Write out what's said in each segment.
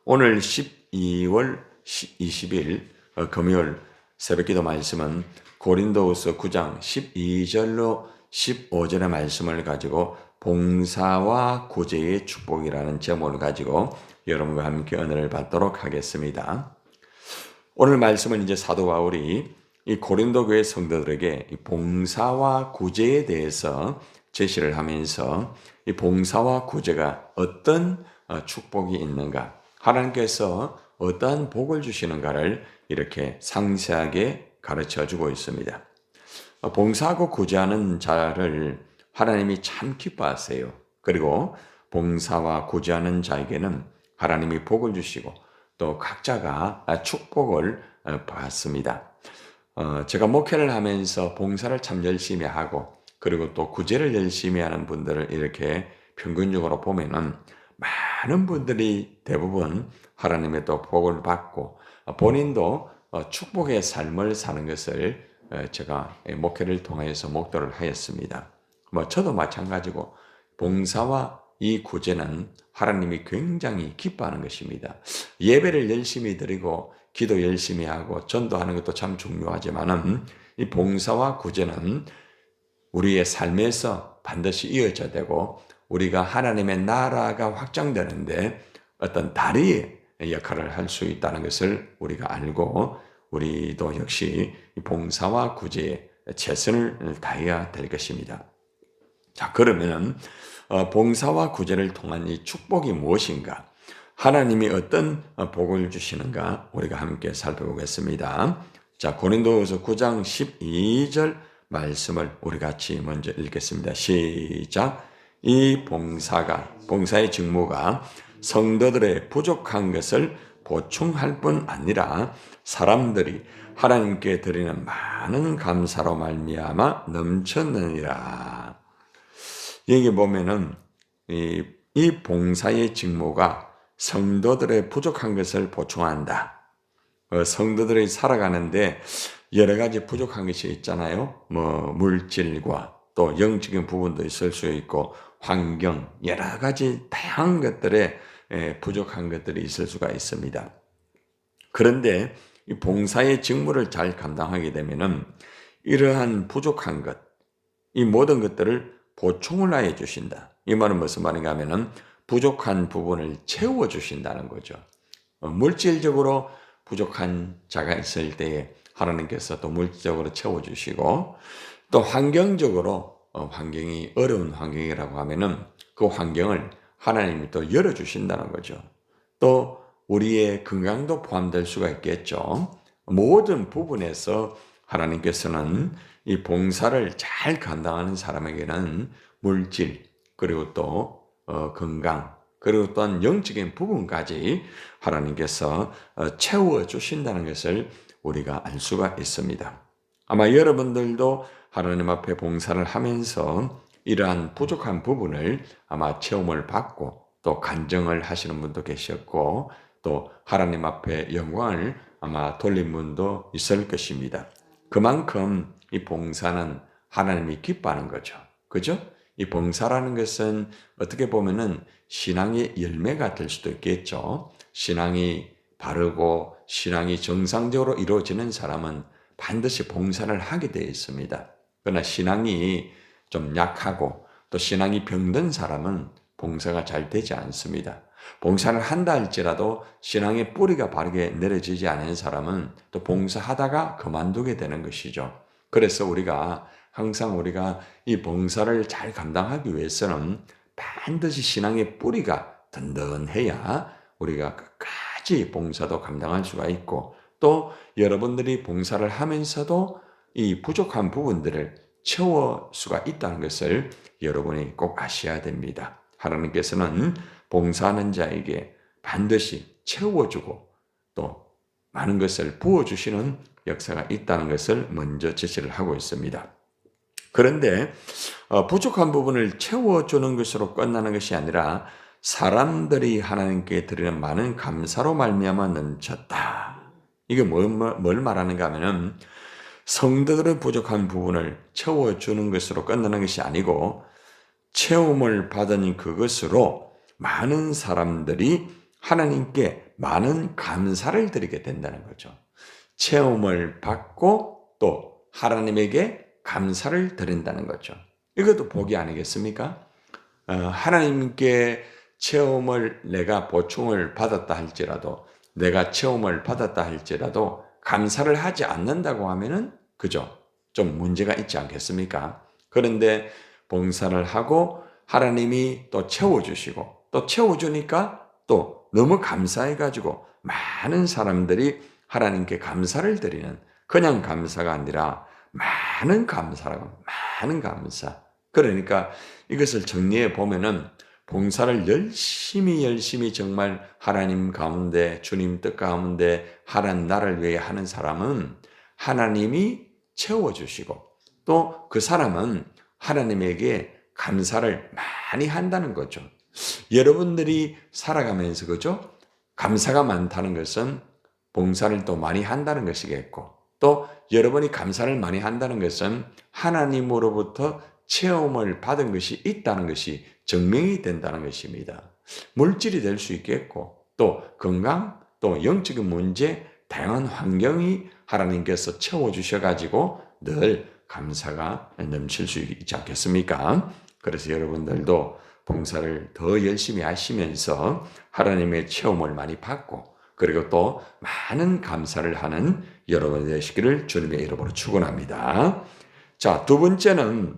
오늘 12월 20일 금요일 새벽기도 말씀은 고린도후서 9장 12절로 15절의 말씀을 가지고 봉사와 구제의 축복이라는 제목을 가지고 여러분과 함께 은혜를 받도록 하겠습니다. 오늘 말씀은 이제 사도 바울이 이 고린도 교회 성도들에게 이 봉사와 구제에 대해서 제시를 하면서 이 봉사와 구제가 어떤 축복이 있는가, 하나님께서 어떠한 복을 주시는가를 이렇게 상세하게 가르쳐 주고 있습니다. 봉사하고 구제하는 자를 하나님이 참 기뻐하세요. 그리고 봉사와 구제하는 자에게는 하나님이 복을 주시고 또 각자가 축복을 받습니다. 제가 목회를 하면서 봉사를 참 열심히 하고 그리고 또 구제를 열심히 하는 분들을 이렇게 평균적으로 보면은 많은 분들이 대부분 하나님의 또 복을 받고 본인도 축복의 삶을 사는 것을 제가 목회를 통해서 목도를 하였습니다. 저도 마찬가지고 봉사와 이 구제는 하나님이 굉장히 기뻐하는 것입니다. 예배를 열심히 드리고 기도 열심히 하고 전도하는 것도 참 중요하지만은 이 봉사와 구제는 우리의 삶에서 반드시 이어져야 되고 우리가 하나님의 나라가 확장되는데 어떤 다리의 역할을 할 수 있다는 것을 우리가 알고 우리도 역시 이 봉사와 구제에 최선을 다해야 될 것입니다. 자, 그러면 봉사와 구제를 통한 이 축복이 무엇인가? 하나님이 어떤 복을 주시는가? 우리가 함께 살펴보겠습니다. 자, 고린도후서 9장 12절 말씀을 우리 같이 먼저 읽겠습니다. 시작. 이 봉사의 직무가 성도들의 부족한 것을 보충할 뿐 아니라 사람들이 하나님께 드리는 많은 감사로 말미암아 넘쳤느니라. 여기 보면은 이 봉사의 직무가 성도들의 부족한 것을 보충한다. 성도들이 살아가는데 여러 가지 부족한 것이 있잖아요. 물질과 또 영적인 부분도 있을 수 있고 환경, 여러 가지 다양한 것들에 부족한 것들이 있을 수가 있습니다. 그런데 이 봉사의 직무를 잘 감당하게 되면은 이러한 부족한 것, 이 모든 것들을 보충을 하여 주신다. 이 말은 무슨 말인가 하면은 부족한 부분을 채워 주신다는 거죠. 물질적으로 부족한 자가 있을 때에 하나님께서 또 물질적으로 채워 주시고 또 환경적으로 환경이 어려운 환경이라고 하면은 그 환경을 하나님이 또 열어 주신다는 거죠. 또 우리의 건강도 포함될 수가 있겠죠. 모든 부분에서 하나님께서는 이 봉사를 잘 감당하는 사람에게는 물질 그리고 또 건강 그리고 또한 영적인 부분까지 하나님께서 채워 주신다는 것을 우리가 알 수가 있습니다. 아마 여러분들도 하나님 앞에 봉사를 하면서 이러한 부족한 부분을 아마 체험을 받고 또 간증을 하시는 분도 계셨고 또 하나님 앞에 영광을 아마 돌린 분도 있을 것입니다. 그만큼 이 봉사는 하나님이 기뻐하는 거죠. 그죠? 이 봉사라는 것은 어떻게 보면은 신앙의 열매가 될 수도 있겠죠. 신앙이 바르고 신앙이 정상적으로 이루어지는 사람은 반드시 봉사를 하게 되어 있습니다. 그러나 신앙이 좀 약하고 또 신앙이 병든 사람은 봉사가 잘 되지 않습니다. 봉사를 한다 할지라도 신앙의 뿌리가 바르게 내려지지 않은 사람은 또 봉사하다가 그만두게 되는 것이죠. 그래서 항상 우리가 이 봉사를 잘 감당하기 위해서는 반드시 신앙의 뿌리가 든든해야 우리가 끝까지 봉사도 감당할 수가 있고 또 여러분들이 봉사를 하면서도 이 부족한 부분들을 채울 수가 있다는 것을 여러분이 꼭 아셔야 됩니다. 하나님께서는 봉사하는 자에게 반드시 채워주고 또 많은 것을 부어주시는 역사가 있다는 것을 먼저 제시를 하고 있습니다. 그런데 부족한 부분을 채워주는 것으로 끝나는 것이 아니라 사람들이 하나님께 드리는 많은 감사로 말미암아 넘쳤다. 이게 뭘 말하는가 하면은 성도들의 부족한 부분을 채워주는 것으로 끝나는 것이 아니고 체험을 받은 그것으로 많은 사람들이 하나님께 많은 감사를 드리게 된다는 거죠. 체험을 받고 또 하나님에게 감사를 드린다는 거죠. 이것도 복이 아니겠습니까? 하나님께 체험을 내가 보충을 받았다 할지라도 내가 체험을 받았다 할지라도 감사를 하지 않는다고 하면은 그죠? 좀 문제가 있지 않겠습니까? 그런데 봉사를 하고 하나님이 또 채워주시고 또 채워주니까 또 너무 감사해가지고 많은 사람들이 하나님께 감사를 드리는 그냥 감사가 아니라 많은 감사라고 많은 감사. 그러니까 이것을 정리해 보면은 봉사를 열심히 정말 하나님 가운데 주님 뜻 가운데 하나님 나를 위해 하는 사람은 하나님이 채워주시고 또 그 사람은 하나님에게 감사를 많이 한다는 거죠. 여러분들이 살아가면서 그죠? 감사가 많다는 것은 봉사를 또 많이 한다는 것이겠고 또 여러분이 감사를 많이 한다는 것은 하나님으로부터 체험을 받은 것이 있다는 것이 증명이 된다는 것입니다. 물질이 될 수 있겠고 또 건강 또 영적인 문제 다양한 환경이 하나님께서 채워주셔가지고 늘 감사가 넘칠 수 있지 않겠습니까? 그래서 여러분들도 봉사를 더 열심히 하시면서 하나님의 체험을 많이 받고 그리고 또 많은 감사를 하는 여러분 되시기를 주님의 이름으로 축원합니다. 자, 두 번째는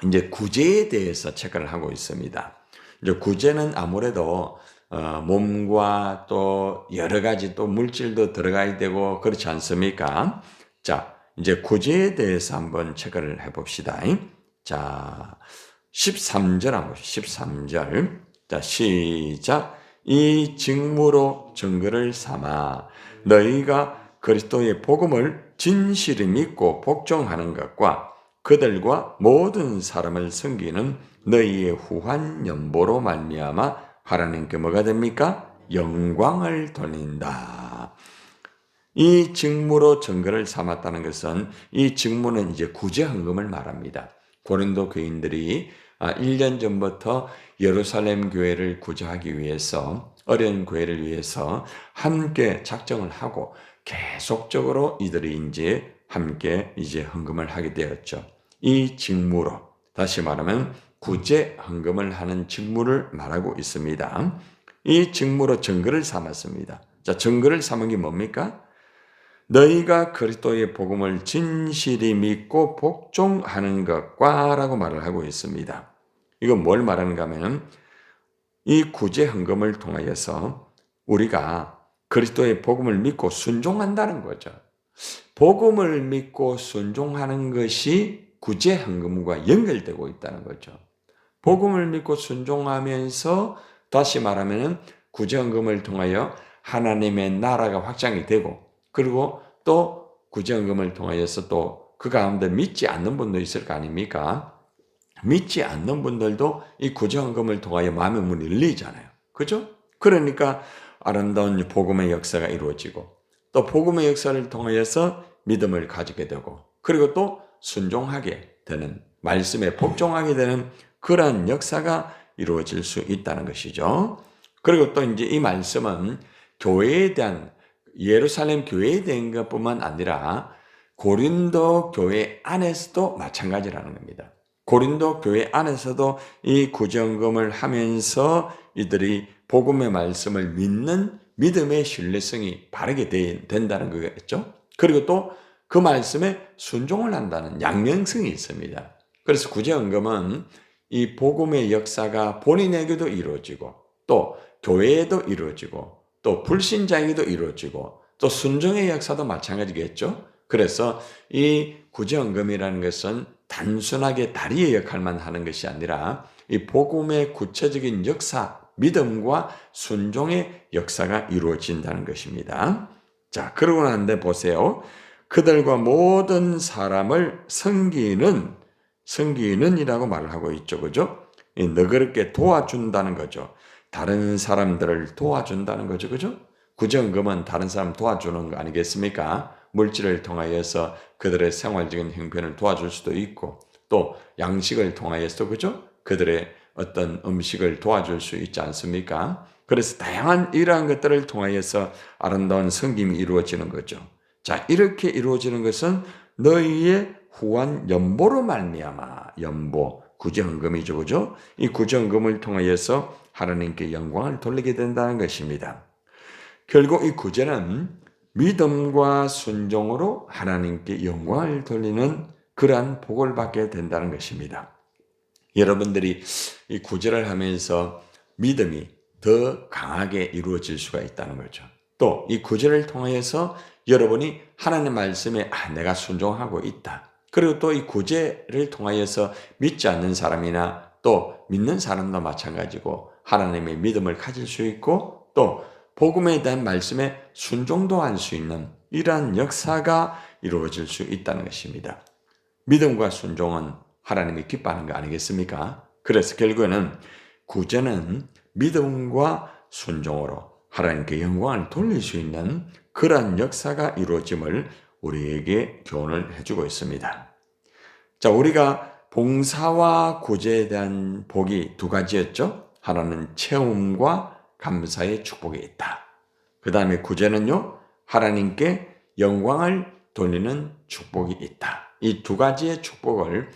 이제 구제에 대해서 체크를 하고 있습니다. 이제 구제는 아무래도 몸과 또 여러 가지 또 물질도 들어가야 되고 그렇지 않습니까? 자, 이제 구제에 대해서 한번 체크를 해봅시다. 자, 13절 한번 보시죠. 13절. 자, 시작. 이 직무로 증거를 삼아 너희가 그리스도의 복음을 진실히 믿고 복종하는 것과 그들과 모든 사람을 섬기는 너희의 후한 연보로 말미암아 하나님께 뭐가 됩니까? 영광을 돌린다. 이 직무로 증거를 삼았다는 것은 이 직무는 이제 구제헌금을 말합니다. 고린도 교인들이 1년 전부터 예루살렘 교회를 구제하기 위해서 어려운 교회를 위해서 함께 작정을 하고 계속적으로 이들이 이제 함께 이제 헌금을 하게 되었죠. 이 직무로 다시 말하면 구제 헌금을 하는 직무를 말하고 있습니다. 이 직무로 증거를 삼았습니다. 자, 증거를 삼은 게 뭡니까? 너희가 그리스도의 복음을 진실히 믿고 복종하는 것과 라고 말을 하고 있습니다. 이건 뭘 말하는가 하면 이 구제 헌금을 통하여서 우리가 그리스도의 복음을 믿고 순종한다는 거죠. 복음을 믿고 순종하는 것이 구제 헌금과 연결되고 있다는 거죠. 복음을 믿고 순종하면서 다시 말하면 구제 헌금을 통하여 하나님의 나라가 확장이 되고 그리고 또 구제 헌금을 통하여서 또 그 가운데 믿지 않는 분도 있을 거 아닙니까? 믿지 않는 분들도 이 구제 헌금을 통하여 마음의 문이 열리잖아요. 그죠? 그러니까 아름다운 복음의 역사가 이루어지고 또 복음의 역사를 통하여서 믿음을 가지게 되고 그리고 또 순종하게 되는 말씀에 복종하게 되는 그러한 역사가 이루어질 수 있다는 것이죠. 그리고 또 이제 이 말씀은 교회에 대한 예루살렘 교회에 대한 것뿐만 아니라 고린도 교회 안에서도 마찬가지라는 겁니다. 고린도 교회 안에서도 이 구제헌금을 하면서 이들이 복음의 말씀을 믿는 믿음의 신뢰성이 바르게 된다는 거겠죠. 그리고 또 그 말씀에 순종을 한다는 양면성이 있습니다. 그래서 구제헌금은 이 복음의 역사가 본인에게도 이루어지고 또 교회에도 이루어지고 또 불신자에게도 이루어지고 또 순종의 역사도 마찬가지겠죠. 그래서 이 구제헌금이라는 것은 단순하게 다리의 역할만 하는 것이 아니라 이 복음의 구체적인 역사, 믿음과 순종의 역사가 이루어진다는 것입니다. 자, 그러고 난데 보세요. 그들과 모든 사람을 섬기는 이라고 말을 하고 있죠. 그죠? 너그럽게 도와준다는 거죠. 다른 사람들을 도와준다는 거죠. 그죠? 구제헌금은 다른 사람 도와주는 거 아니겠습니까? 물질을 통하여서 그들의 생활적인 형편을 도와줄 수도 있고 또 양식을 통하여서 그죠? 그들의 어떤 음식을 도와줄 수 있지 않습니까? 그래서 다양한 이러한 것들을 통하여서 아름다운 섬김이 이루어지는 거죠. 자, 이렇게 이루어지는 것은 너희의 후한 연보로 말미암아. 연보, 구제헌금이죠, 그죠? 이 구제헌금을 통하여서 하나님께 영광을 돌리게 된다는 것입니다. 결국 이 구제는 믿음과 순종으로 하나님께 영광을 돌리는 그러한 복을 받게 된다는 것입니다. 여러분들이 이 구제를 하면서 믿음이 더 강하게 이루어질 수가 있다는 거죠. 또 이 구제를 통해서 여러분이 하나님 말씀에 내가 순종하고 있다. 그리고 또 이 구제를 통하여서 믿지 않는 사람이나 또 믿는 사람도 마찬가지고 하나님의 믿음을 가질 수 있고 또 복음에 대한 말씀에 순종도 할 수 있는 이러한 역사가 이루어질 수 있다는 것입니다. 믿음과 순종은 하나님이 기뻐하는 거 아니겠습니까? 그래서 결국에는 구제는 믿음과 순종으로 하나님께 영광을 돌릴 수 있는 그러한 역사가 이루어짐을 우리에게 교훈을 해주고 있습니다. 자, 우리가 봉사와 구제에 대한 복이 두 가지였죠. 하나는 체험과 감사의 축복이 있다. 그 다음에 구제는요, 하나님께 영광을 돌리는 축복이 있다. 이 두 가지의 축복을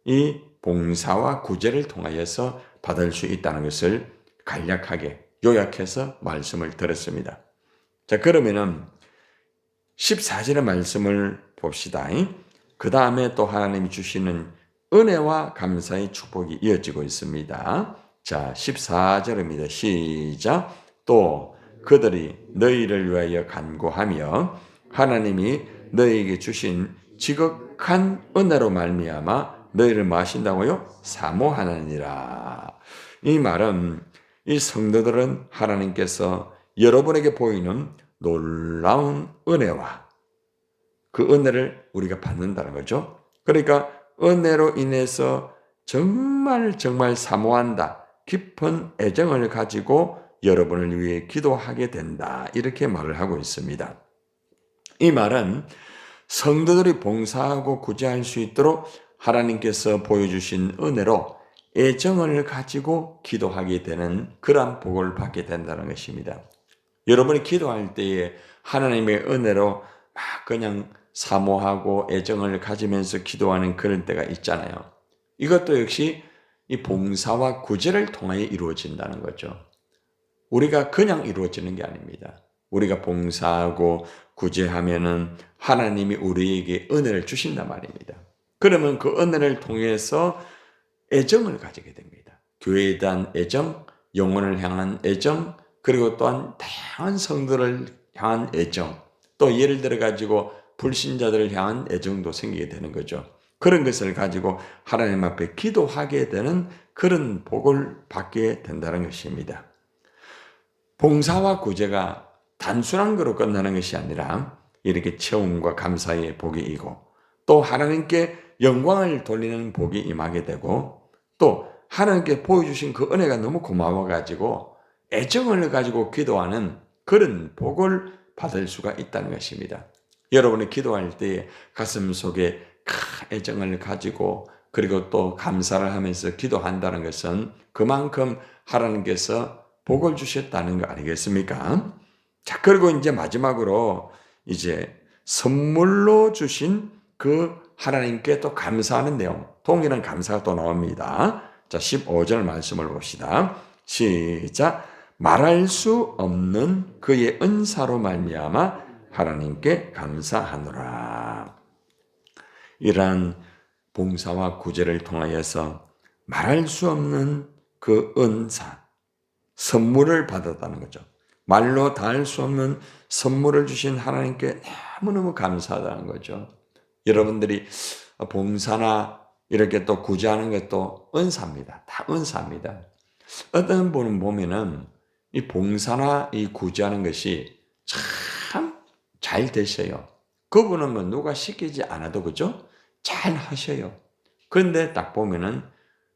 이 봉사와 구제를 통하여서 받을 수 있다는 것을 간략하게 요약해서 말씀을 드렸습니다. 자, 그러면은 14절의 말씀을 봅시다. 그 다음에 또 하나님이 주시는 은혜와 감사의 축복이 이어지고 있습니다. 자, 14절입니다. 시작. 또 그들이 너희를 위하여 간구하며 하나님이 너희에게 주신 지극한 은혜로 말미암아 너희를 마신다고요? 사모하느니라. 이 말은 이 성도들은 하나님께서 여러분에게 보이는 놀라운 은혜와 그 은혜를 우리가 받는다는 거죠. 그러니까 은혜로 인해서 정말 사모한다. 깊은 애정을 가지고 여러분을 위해 기도하게 된다. 이렇게 말을 하고 있습니다. 이 말은 성도들이 봉사하고 구제할 수 있도록 하나님께서 보여주신 은혜로 애정을 가지고 기도하게 되는 그러한 복을 받게 된다는 것입니다. 여러분이 기도할 때에 하나님의 은혜로 막 그냥 사모하고 애정을 가지면서 기도하는 그런 때가 있잖아요. 이것도 역시 이 봉사와 구제를 통하여 이루어진다는 거죠. 우리가 그냥 이루어지는 게 아닙니다. 우리가 봉사하고 구제하면은 하나님이 우리에게 은혜를 주신단 말입니다. 그러면 그 은혜를 통해서 애정을 가지게 됩니다. 교회에 대한 애정, 영혼을 향한 애정, 그리고 또한 다양한 성도를 향한 애정, 또 예를 들어 가지고 불신자들을 향한 애정도 생기게 되는 거죠. 그런 것을 가지고 하나님 앞에 기도하게 되는 그런 복을 받게 된다는 것입니다. 봉사와 구제가 단순한 거로 끝나는 것이 아니라 이렇게 체험과 감사의 복이 이고 또 하나님께 영광을 돌리는 복이 임하게 되고 또 하나님께 보여주신 그 은혜가 너무 고마워가지고 애정을 가지고 기도하는 그런 복을 받을 수가 있다는 것입니다. 여러분이 기도할 때 가슴 속에 애정을 가지고 그리고 또 감사를 하면서 기도한다는 것은 그만큼 하나님께서 복을 주셨다는 거 아니겠습니까? 자, 그리고 이제 마지막으로 이제 선물로 주신 그 하나님께 또 감사하는 내용, 동일한 감사가 또 나옵니다. 자, 15절 말씀을 봅시다. 시작. 말할 수 없는 그의 은사로 말미암아 하나님께 감사하노라. 이러한 봉사와 구제를 통하여서 말할 수 없는 그 은사, 선물을 받았다는 거죠. 말로 다 할 수 없는 선물을 주신 하나님께 너무너무 감사하다는 거죠. 여러분들이 봉사나 이렇게 또 구제하는 것도 은사입니다. 다 은사입니다. 어떤 분은 보면은 이 봉사나 이 구제하는 것이 참 잘 되셔요. 그분은 뭐 누가 시키지 않아도 그죠? 잘 하셔요. 그런데 딱 보면은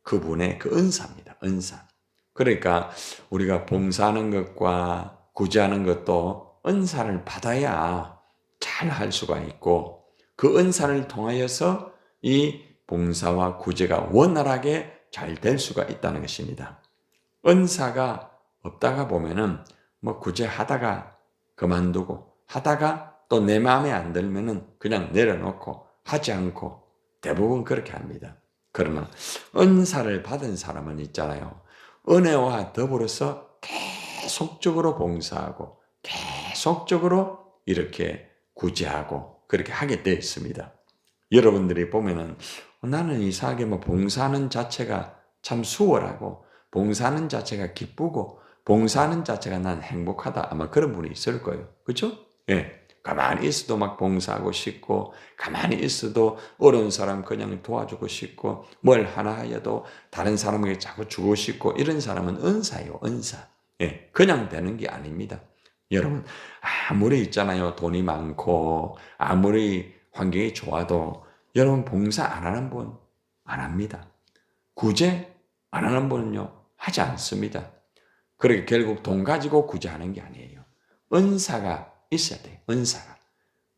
그분의 그 은사입니다. 은사. 그러니까 우리가 봉사하는 것과 구제하는 것도 은사를 받아야 잘 할 수가 있고 그 은사를 통하여서 이 봉사와 구제가 원활하게 잘 될 수가 있다는 것입니다. 은사가 없다가 보면은 뭐 구제하다가 그만두고 하다가 또 내 마음에 안 들면은 그냥 내려놓고 하지 않고 대부분 그렇게 합니다. 그러나 은사를 받은 사람은 있잖아요. 은혜와 더불어서 계속적으로 봉사하고 계속적으로 이렇게 구제하고 그렇게 하게 되어 있습니다. 여러분들이 보면은 나는 이상하게 뭐 봉사하는 자체가 참 수월하고 봉사하는 자체가 기쁘고 봉사하는 자체가 난 행복하다. 아마 그런 분이 있을 거예요. 그렇죠? 예. 가만히 있어도 막 봉사하고 싶고 가만히 있어도 어려운 사람 그냥 도와주고 싶고 뭘 하나 해도 다른 사람에게 자꾸 주고 싶고 이런 사람은 은사예요. 은사. 예. 그냥 되는 게 아닙니다. 여러분 아무리 있잖아요. 돈이 많고 아무리 환경이 좋아도 여러분 봉사 안 하는 분 안 합니다. 구제 안 하는 분은요 하지 않습니다. 그러게 결국 돈 가지고 구제하는 게 아니에요. 은사가 있어야 돼요. 은사가.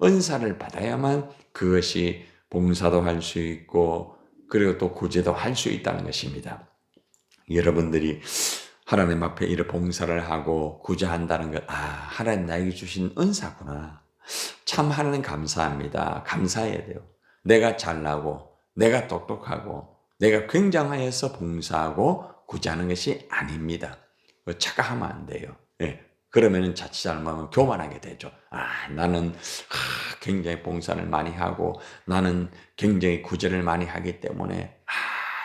은사를 받아야만 그것이 봉사도 할 수 있고 그리고 또 구제도 할 수 있다는 것입니다. 여러분들이 하나님 앞에 이렇게 봉사를 하고 구제한다는 것, 하나님 나에게 주신 은사구나. 참 하나님 감사합니다. 감사해야 돼요. 내가 잘나고 내가 똑똑하고 내가 굉장하여서 봉사하고 구제하는 것이 아닙니다. 착각하면 안 돼요. 예. 그러면 자칫 잘못하면 교만하게 되죠. 나는 굉장히 봉사를 많이 하고 나는 굉장히 구제를 많이 하기 때문에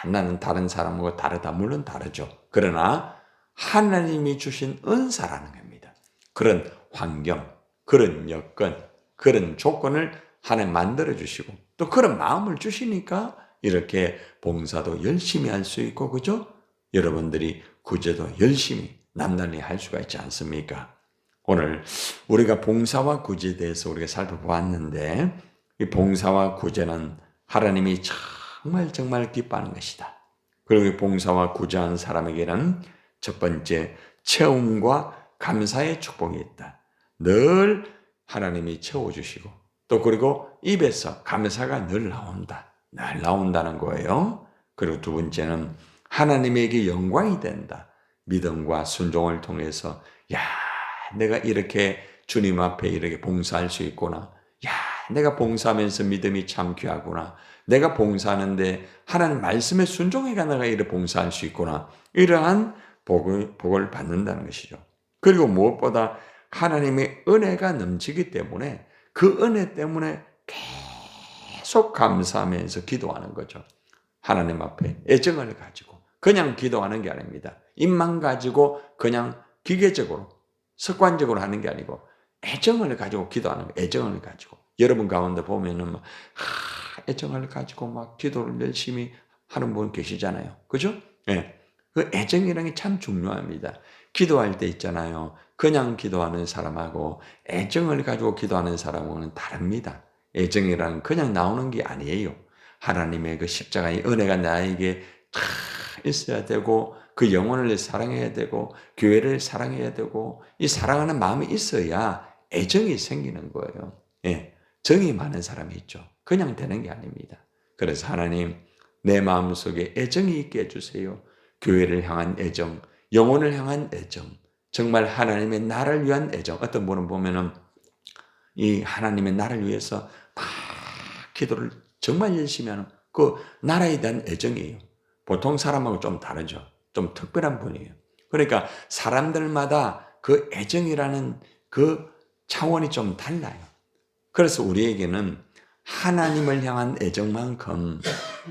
나는 다른 사람하고 다르다. 물론 다르죠. 그러나 하나님이 주신 은사라는 겁니다. 그런 환경, 그런 여건, 그런 조건을 하나님 만들어 주시고 또 그런 마음을 주시니까 이렇게 봉사도 열심히 할 수 있고 그죠? 여러분들이 구제도 열심히 남달리 할 수가 있지 않습니까? 오늘 우리가 봉사와 구제에 대해서 우리가 살펴보았는데 이 봉사와 구제는 하나님이 정말 기뻐하는 것이다. 그리고 이 봉사와 구제하는 사람에게는 첫 번째 채움과 감사의 축복이 있다. 늘 하나님이 채워주시고 또 그리고 입에서 감사가 늘 나온다. 늘 나온다는 거예요. 그리고 두 번째는 하나님에게 영광이 된다. 믿음과 순종을 통해서 내가 이렇게 주님 앞에 이렇게 봉사할 수 있구나. 내가 봉사하면서 믿음이 참 귀하구나. 내가 봉사하는데 하나님 말씀에 순종해가 내가 이렇게 봉사할 수 있구나. 이러한 복을 받는다는 것이죠. 그리고 무엇보다 하나님의 은혜가 넘치기 때문에 그 은혜 때문에 계속 감사하면서 기도하는 거죠. 하나님 앞에 애정을 가지고 그냥 기도하는 게 아닙니다. 입만 가지고 그냥 기계적으로 습관적으로 하는 게 아니고 애정을 가지고 기도하는 거예요. 애정을 가지고. 여러분 가운데 보면은 애정을 가지고 막 기도를 열심히 하는 분 계시잖아요. 그죠? 예. 그 애정이라는 게 참 중요합니다. 기도할 때 있잖아요. 그냥 기도하는 사람하고 애정을 가지고 기도하는 사람은 다릅니다. 애정이란 그냥 나오는 게 아니에요. 하나님의 그 십자가의 은혜가 나에게 다 있어야 되고 그 영혼을 사랑해야 되고 교회를 사랑해야 되고 이 사랑하는 마음이 있어야 애정이 생기는 거예요. 예, 정이 많은 사람이 있죠. 그냥 되는 게 아닙니다. 그래서 하나님 내 마음속에 애정이 있게 해주세요. 교회를 향한 애정, 영혼을 향한 애정, 정말 하나님의 나를 위한 애정. 어떤 분은 보면은 이 하나님의 나를 위해서 다 기도를 정말 열심히 하는 그 나라에 대한 애정이에요. 보통 사람하고 좀 다르죠. 좀 특별한 분이에요. 그러니까 사람들마다 그 애정이라는 그 차원이 좀 달라요. 그래서 우리에게는 하나님을 향한 애정만큼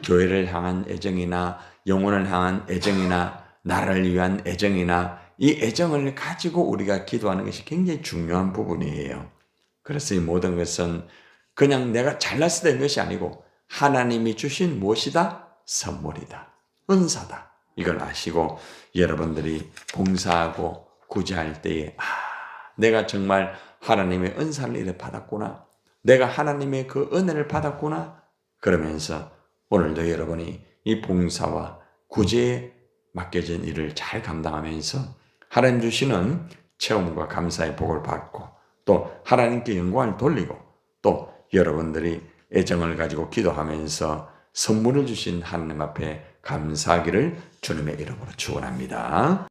교회를 향한 애정이나 영혼을 향한 애정이나 나를 위한 애정이나 이 애정을 가지고 우리가 기도하는 것이 굉장히 중요한 부분이에요. 그래서 이 모든 것은 그냥 내가 잘났을 때 된 것이 아니고 하나님이 주신 무엇이다? 선물이다. 은사다. 이걸 아시고 여러분들이 봉사하고 구제할 때에 내가 정말 하나님의 은사를 이렇게 받았구나. 내가 하나님의 그 은혜를 받았구나. 그러면서 오늘도 여러분이 이 봉사와 구제에 맡겨진 일을 잘 감당하면서 하나님 주시는 체험과 감사의 복을 받고 또 하나님께 영광을 돌리고 또 여러분들이 애정을 가지고 기도하면서 선물을 주신 하나님 앞에 감사하기를 주님의 이름으로 축원합니다.